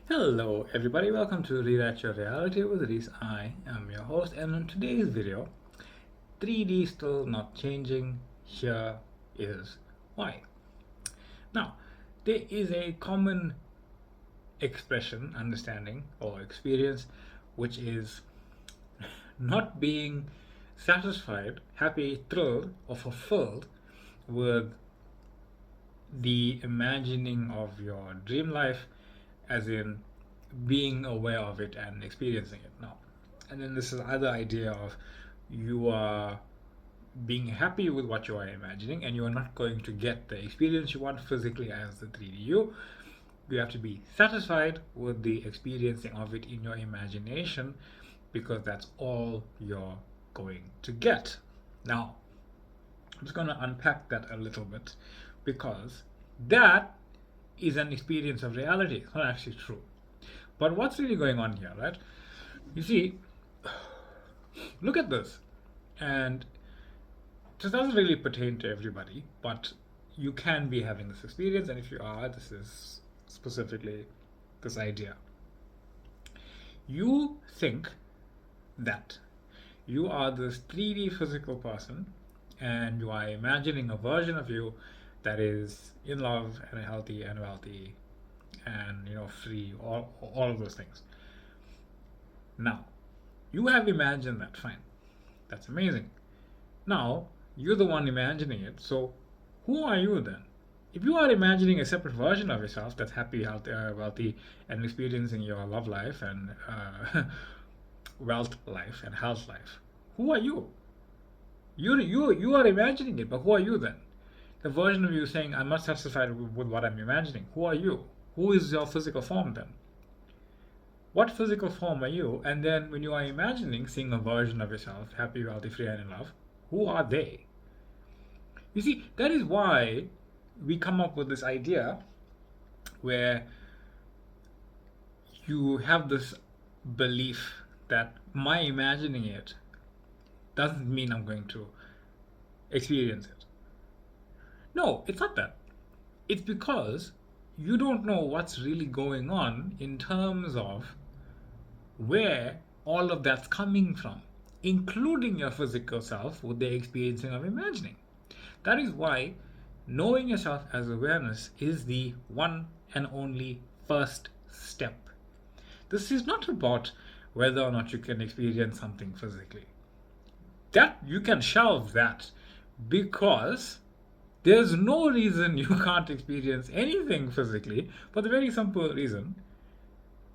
Hello everybody, welcome to Rewrite Your Reality with Reese. I am your host, and in today's video, 3D still not changing, here is why. Now, there is a common expression, understanding, or experience, which is not being satisfied, happy, thrilled, or fulfilled with the imagining of your dream life, as in being aware of it and experiencing it now. And then this is other idea of you are being happy with what you are imagining, and you are not going to get the experience you want physically as the 3D you. You have to be satisfied with the experiencing of it in your imagination, because that's all you're going to get. Now, I'm just going to unpack that a little bit, because that is an experience of reality. It's not actually true. But what's really going on here, right? You see, look at this. And this doesn't really pertain to everybody, but you can be having this experience. And if you are, this is specifically this idea. You think that you are this 3D physical person, and you are imagining a version of you that is in love and healthy and wealthy and free, all of those things. Now, you have imagined that, fine, that's amazing. Now you're the one imagining it, so who are you then? If you are imagining a separate version of yourself that's happy, healthy, wealthy, and experiencing your love life and wealth life and health life, who are you? You are imagining it, but who are you then? The version of you saying, I'm not satisfied with what I'm imagining. Who are you? Who is your physical form then? What physical form are you? And then when you are imagining seeing a version of yourself, happy, wealthy, free, and in love, who are they? You see, that is why we come up with this idea where you have this belief that my imagining it doesn't mean I'm going to experience it. No, it's not that. It's because you don't know what's really going on in terms of where all of that's coming from, including your physical self with the experiencing of imagining. That is why knowing yourself as awareness is the one and only first step. This is not about whether or not you can experience something physically. That you can shelve that, because there's no reason you can't experience anything physically, for the very simple reason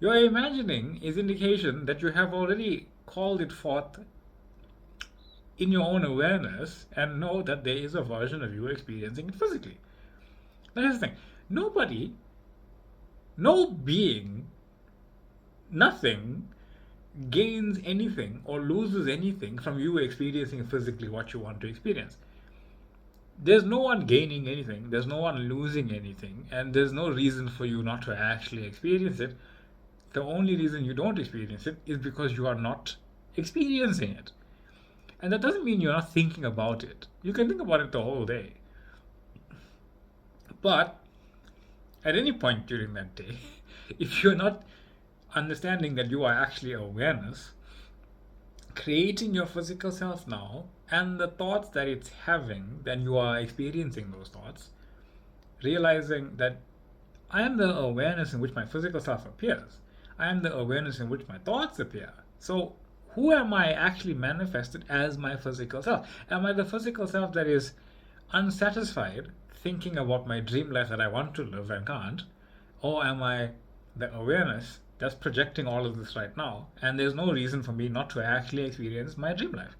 your imagining is indication that you have already called it forth in your own awareness and know that there is a version of you experiencing it physically. Now here's the thing. Nobody, no being, nothing gains anything or loses anything from you experiencing physically what you want to experience. There's no one gaining anything, there's no one losing anything, and there's no reason for you not to actually experience it. The only reason you don't experience it is because you are not experiencing it. And that doesn't mean you're not thinking about it. You can think about it the whole day. But at any point during that day, if you're not understanding that you are actually awareness, creating your physical self now, and the thoughts that it's having, then you are experiencing those thoughts, realizing that I am the awareness in which my physical self appears. I am the awareness in which my thoughts appear. So who am I actually manifested as my physical self? Am I the physical self that is unsatisfied, thinking about my dream life that I want to live and can't? Or am I the awareness that's projecting all of this right now, and there's no reason for me not to actually experience my dream life?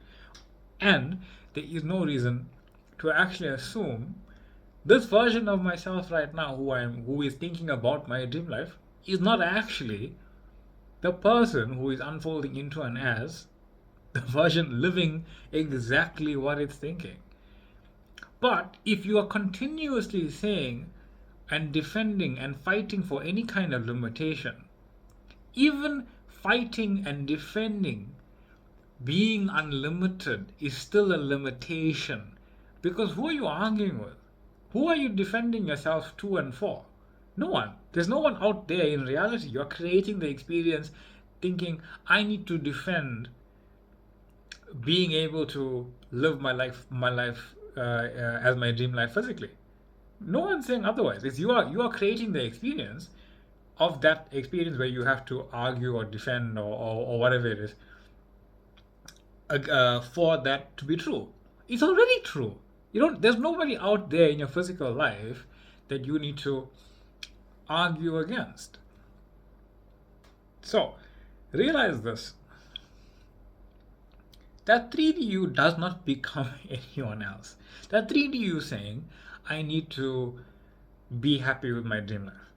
And there is no reason to actually assume this version of myself right now, who is thinking about my dream life, is not actually the person who is unfolding into and as the version living exactly what it's thinking. But if you are continuously saying and defending and fighting for any kind of limitation, even fighting and defending being unlimited is still a limitation. Because who are you arguing with? Who are you defending yourself to and for? No one. There's no one out there in reality. You're creating the experience thinking, I need to defend being able to live my life as my dream life physically. No one's saying otherwise. It's you are creating the experience of that experience where you have to argue or defend or whatever it is for that to be true. It's already true. You don't. There's nobody out there in your physical life that you need to argue against. So realize this: that 3D you does not become anyone else. That 3D you saying, I need to be happy with my dream life,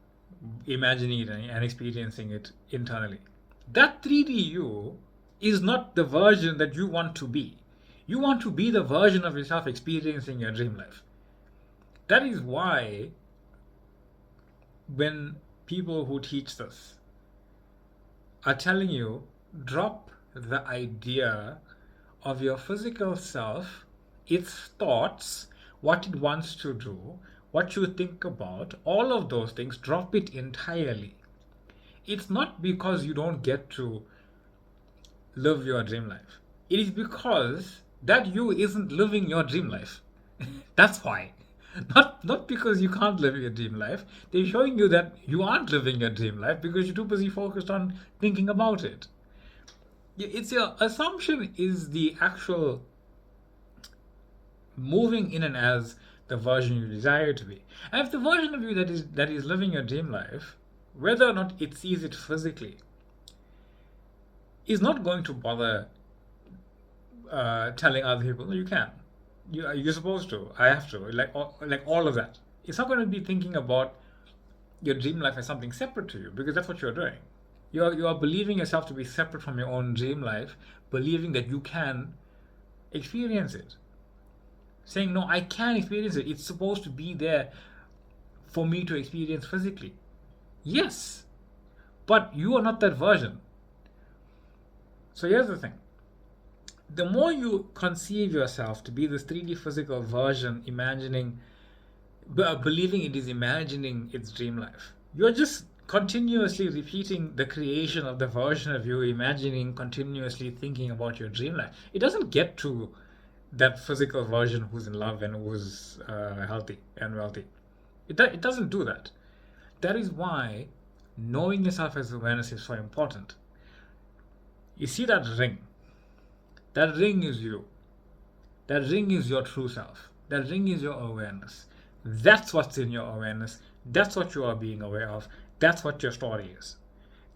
imagining it and experiencing it internally. That 3D you is not the version that you want to be. You want to be the version of yourself experiencing your dream life. That is why when people who teach this are telling you, drop the idea of your physical self, its thoughts, what it wants to do, what you think about, all of those things, drop it entirely. It's not because you don't get to live your dream life. It is because that you isn't living your dream life. That's why. Not because you can't live your dream life. They're showing you that you aren't living your dream life because you're too busy focused on thinking about it. It's your assumption is the actual moving in and as the version you desire to be. And if the version of you that is living your dream life, whether or not it sees it physically, is not going to bother telling other people, no, you can. You're supposed to. I have to. Like all of that. It's not going to be thinking about your dream life as something separate to you, because that's what you're doing. You are believing yourself to be separate from your own dream life, believing that you can experience it. Saying, no, I can experience it. It's supposed to be there for me to experience physically. Yes, but you are not that version. So here's the thing. The more you conceive yourself to be this 3D physical version, believing it is imagining its dream life, you're just continuously repeating the creation of the version of you imagining, continuously thinking about your dream life. It doesn't get to that physical version who's in love and who's healthy and wealthy. It doesn't do that. That is why knowing yourself as awareness is so important. You see that ring? That ring is you. That ring is your true self. That ring is your awareness. That's what's in your awareness. That's what you are being aware of. That's what your story is.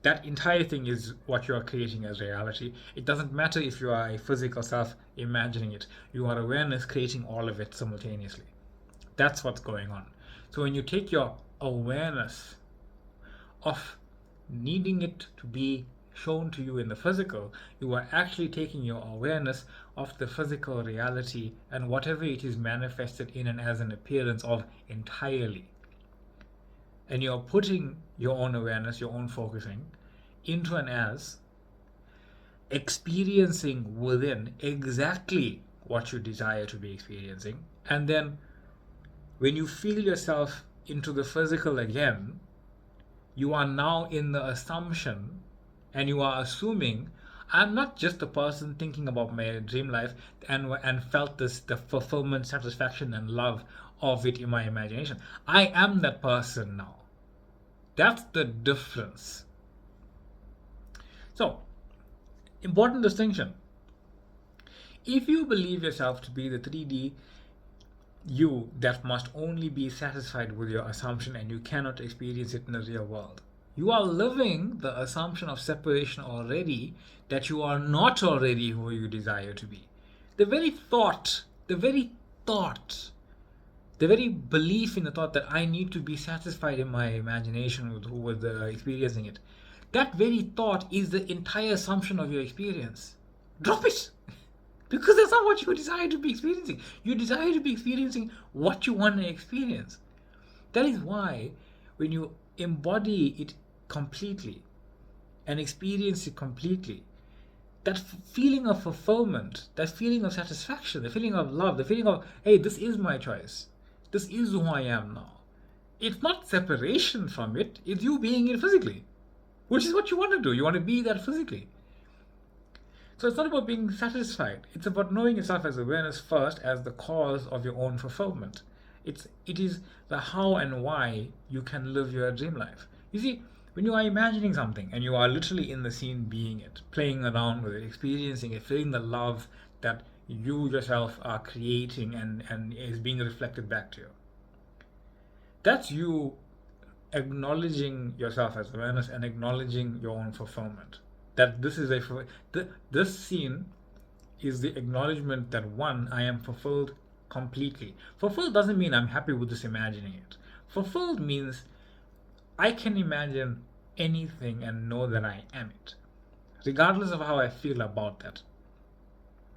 That entire thing is what you are creating as reality. It doesn't matter if you are a physical self imagining it. You are awareness creating all of it simultaneously. That's what's going on. So when you take your awareness of needing it to be shown to you in the physical, you are actually taking your awareness of the physical reality and whatever it is manifested in and as an appearance of entirely. And you're putting your own awareness, your own focusing into and as experiencing within exactly what you desire to be experiencing. And then when you feel yourself into the physical again, you are now in the assumption and you are assuming, I'm not just a person thinking about my dream life and felt the fulfillment, satisfaction, and love of it in my imagination. I am that person now. That's the difference. So, important distinction. If you believe yourself to be the 3D you that must only be satisfied with your assumption and you cannot experience it in the real world, you are living the assumption of separation already, that you are not already who you desire to be. The very belief in the thought that I need to be satisfied in my imagination with experiencing it, that very thought is the entire assumption of your experience. Drop it! Because that's not what you desire to be experiencing. You desire to be experiencing what you want to experience. That is why when you embody it completely and experience it completely, that feeling of fulfillment, that feeling of satisfaction, the feeling of love, the feeling of, hey, this is my choice. This is who I am now. It's not separation from it, it's you being it physically, which is what you want to do. You want to be that physically. So it's not about being satisfied. It's about knowing yourself as awareness first as the cause of your own fulfillment. It is the how and why you can live your dream life. You see, when you are imagining something and you are literally in the scene being it, playing around with it, experiencing it, feeling the love that you yourself are creating and is being reflected back to you. That's you acknowledging yourself as awareness and acknowledging your own fulfillment. That this scene is the acknowledgement that one, I am fulfilled completely. Fulfilled doesn't mean I'm happy with just imagining it. Fulfilled means I can imagine anything and know that I am it, regardless of how I feel about that.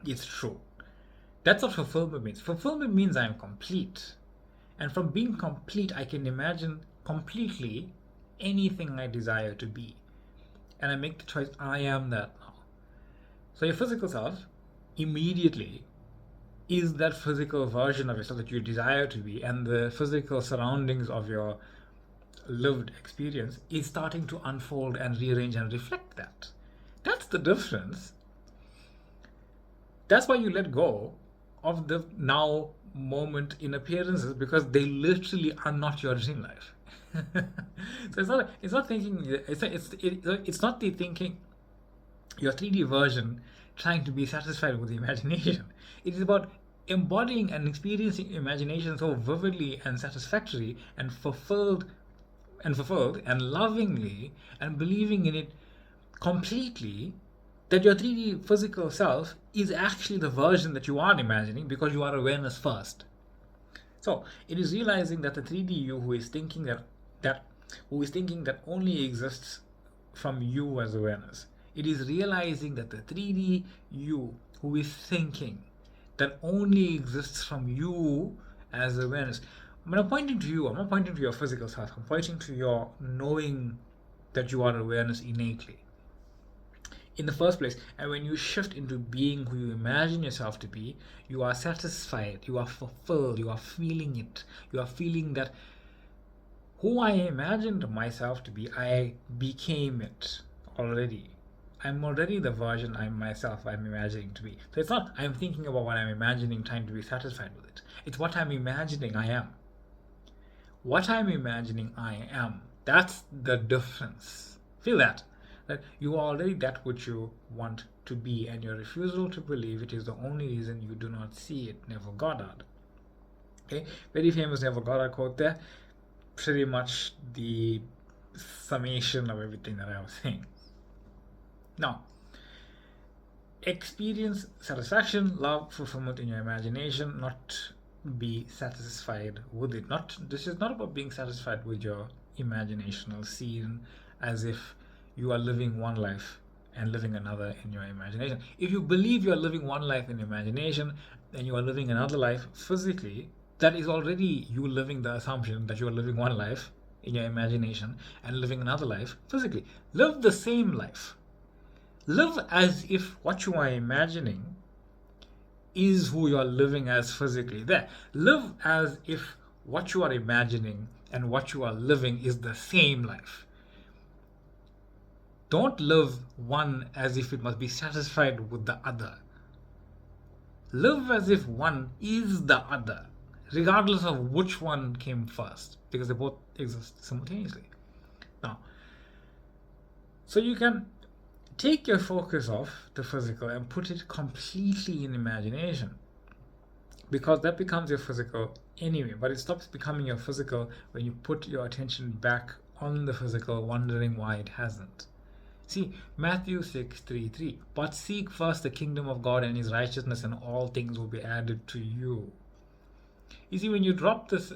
It's true. That's what fulfillment means. Fulfillment means I am complete. And from being complete, I can imagine completely anything I desire to be. And I make the choice, I am that now. So your physical self immediately is that physical version of yourself that you desire to be, and the physical surroundings of your lived experience is starting to unfold and rearrange and reflect that. That's the difference. That's why you let go of the now moment in appearances, because they literally are not your dream life. So it's not thinking, it's not the thinking, your 3D version trying to be satisfied with the imagination. It is about embodying and experiencing imagination so vividly and satisfactory and fulfilled and lovingly and believing in it completely, that your 3D physical self is actually the version that you are imagining, because you are awareness first. So it is realizing that the 3D you who is thinking that only exists from you as awareness. It is realizing that the 3D you who is thinking that only exists from you as awareness. When I'm pointing to you, I'm not pointing to your physical self. I'm pointing to your knowing that you are awareness innately in the first place. And when you shift into being who you imagine yourself to be, you are satisfied, you are fulfilled, you are feeling it. You are feeling that who I imagined myself to be, I became it already. I'm already the version I'm imagining to be. So it's not I'm thinking about what I'm imagining, trying to be satisfied with it. It's what I'm imagining I am. What I'm imagining I am. That's the difference. Feel that. That you are already that which you want to be, and your refusal to believe it is the only reason you do not see it. NevilleGoddard. Okay, very famous NevilleGoddard quote there. Pretty much the summation of everything that I was saying. Now, experience satisfaction, love, fulfillment in your imagination, not be satisfied with it. This is not about being satisfied with your imaginational scene as if you are living one life and living another in your imagination. If you believe you are living one life in imagination and you are living another life physically, that is already you living the assumption that you are living one life in your imagination and living another life physically. Live the same life. Live as if what you are imagining is who you are living as physically there. Live as if what you are imagining and what you are living is the same life. Don't live one as if it must be satisfied with the other. Live as if one is the other, regardless of which one came first, because they both exist simultaneously. Now, so you can take your focus off the physical and put it completely in imagination, because that becomes your physical anyway, but it stops becoming your physical when you put your attention back on the physical, wondering why it hasn't. See, Matthew 6:3, but seek first the kingdom of God and his righteousness, and all things will be added to you. You see, when you drop this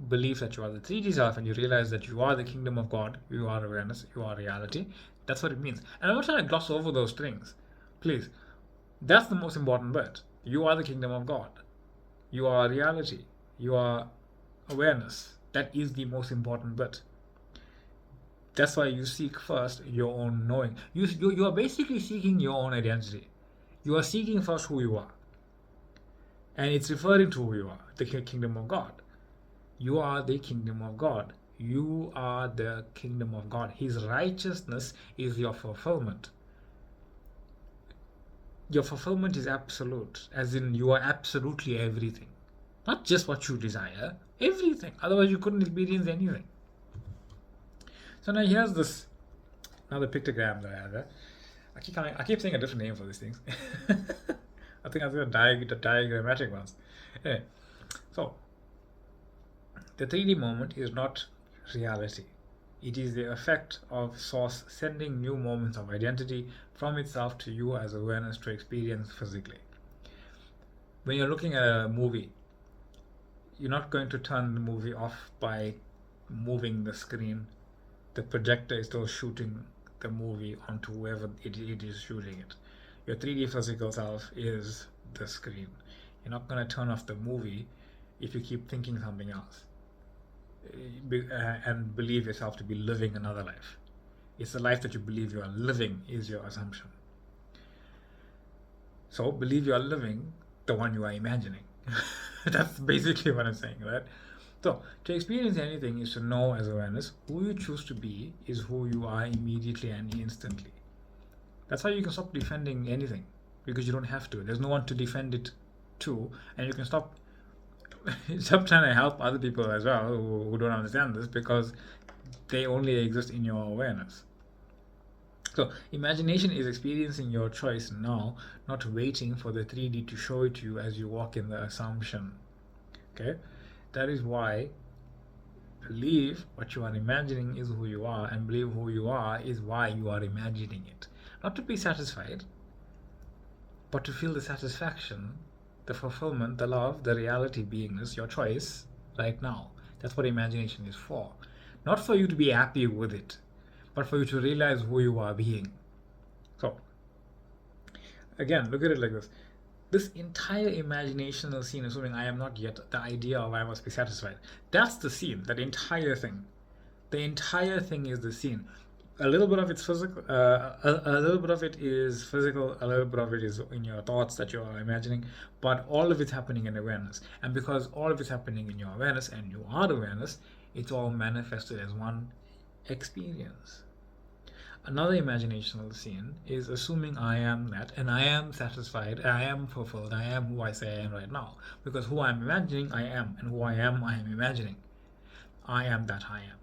belief that you are the 3D self and you realize that you are the kingdom of God, you are awareness, you are reality, that's what it means. And I'm not trying to gloss over those things. Please, that's the most important bit. You are the kingdom of God. You are reality. You are awareness. That is the most important bit. That's why you seek first your own knowing. You are basically seeking your own identity. You are seeking first who you are. And it's referring to who you are, the kingdom of God. You are the kingdom of God. You are the kingdom of God. His righteousness is your fulfillment. Your fulfillment is absolute, as in you are absolutely everything. Not just what you desire, everything. Otherwise, you couldn't experience anything. So now here's this another pictogram that I have there. I keep saying a different name for these things. I think the diagrammatic ones. Anyway, so the 3D moment is not reality. It is the effect of Source sending new moments of identity from itself to you as awareness to experience physically. When you're looking at a movie, you're not going to turn the movie off by moving the screen. The projector is still shooting the movie onto whoever it is shooting it. Your 3D physical self is the screen. You're not going to turn off the movie if you keep thinking something else and believe yourself to be living another life. It's the life that you believe you are living is your assumption. So believe you are living the one you are imagining. That's basically what I'm saying, right? So to experience anything is to know as awareness who you choose to be is who you are immediately and instantly. That's how you can stop defending anything, because you don't have to. There's no one to defend it to, and you can stop trying to help other people as well who don't understand this, because they only exist in your awareness. So imagination is experiencing your choice now, not waiting for the 3D to show it to you as you walk in the assumption. Okay, that is why believe what you are imagining is who you are, and believe who you are is why you are imagining it. Not to be satisfied, but to feel the satisfaction, the fulfillment, the love, the reality, beingness, your choice right now. That's what imagination is for. Not for you to be happy with it, but for you to realize who you are being. So, again, look at it like this. This entire imaginational scene, assuming I am not yet, the idea of I must be satisfied, that's the scene, that entire thing. The entire thing is the scene. A little bit of it's physical, a little bit of it is physical, a little bit of it is in your thoughts that you are imagining, but all of it's happening in awareness. And because all of it's happening in your awareness and you are awareness, it's all manifested as one experience. Another imaginational scene is assuming I am that, and I am satisfied, I am fulfilled, I am who I say I am right now. Because who I'm imagining, I am, and who I am imagining. I am that I am.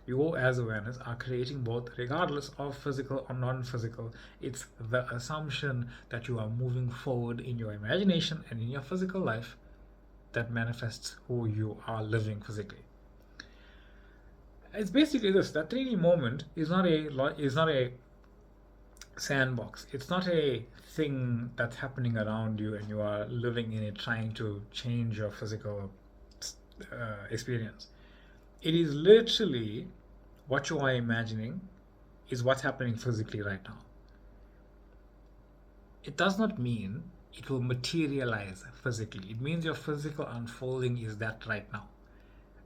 You as awareness are creating both regardless of physical or non-physical. It's the assumption that you are moving forward in your imagination and in your physical life that manifests who you are living physically. It's basically this: that 3D moment is not a sandbox. It's not a thing that's happening around you and you are living in it trying to change your physical experience. It is literally what you are imagining is what's happening physically right now. It does not mean it will materialize physically. It means your physical unfolding is that right now.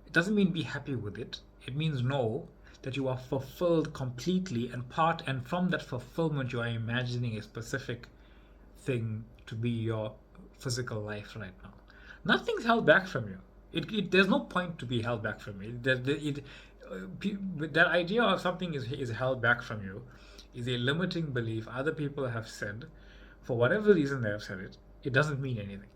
It doesn't mean be happy with it. It means know that you are fulfilled completely, and from that fulfillment you are imagining a specific thing to be your physical life right now. Nothing's held back from you. There's no point to be held back from it. That idea of something is held back from you is a limiting belief other people have said. For whatever reason they have said it, it doesn't mean anything.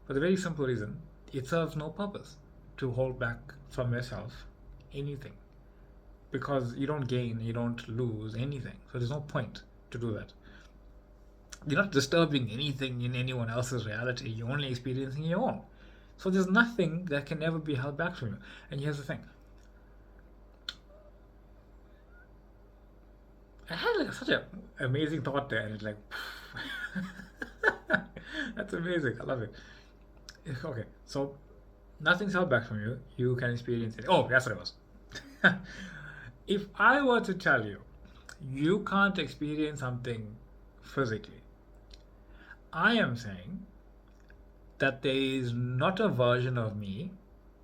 For the very simple reason, it serves no purpose to hold back from yourself anything. Because you don't gain, you don't lose anything. So there's no point to do that. You're not disturbing anything in anyone else's reality. You're only experiencing your own. So there's nothing that can ever be held back from you. And here's the thing. I had such an amazing thought there, and it's like, that's amazing. I love it. Okay, so nothing's held back from you. You can experience it. Oh, that's what it was. If I were to tell you, you can't experience something physically, I am saying that there is not a version of me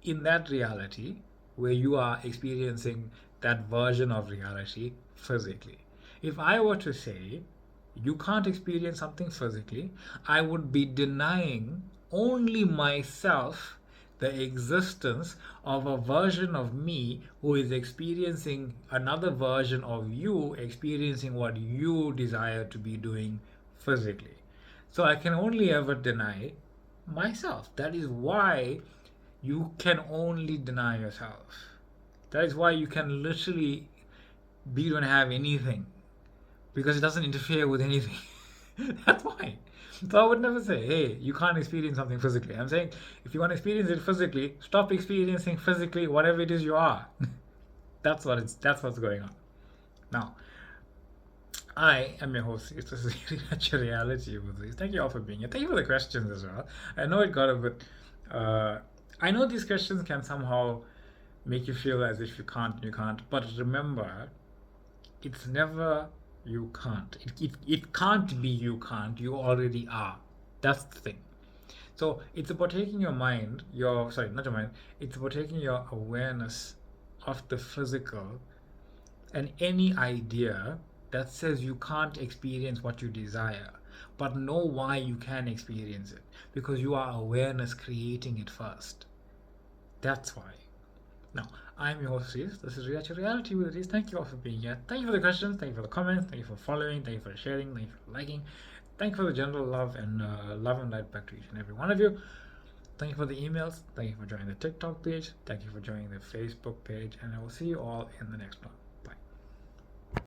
in that reality where you are experiencing that version of reality physically. If I were to say you can't experience something physically, I would be denying only myself the existence of a version of me who is experiencing another version of you experiencing what you desire to be doing physically. So I can only ever deny myself. That is why you can only deny yourself. That is why you can literally be don't have anything because it doesn't interfere with anything. That's why. So I would never say, hey, you can't experience something physically. I'm saying if you want to experience it physically, stop experiencing physically whatever it is you are. That's what's going on. Now, I am your host. This is really much a reality with this. Thank you all for being here. Thank you for the questions as well. I know it got a bit. I know these questions can somehow make you feel as if you can't. But remember, it's never you can't. It can't be you can't. You already are. That's the thing. So it's about taking your mind, not your mind, it's about taking your awareness of the physical and any idea that says you can't experience what you desire, but know why you can experience it. Because you are awareness creating it first. That's why. Now, I'm your host, Reese. This is Reality with Reese. Thank you all for being here. Thank you for the questions. Thank you for the comments. Thank you for following. Thank you for sharing. Thank you for liking. Thank you for the general love and light back to each and every one of you. Thank you for the emails. Thank you for joining the TikTok page. Thank you for joining the Facebook page. And I will see you all in the next one.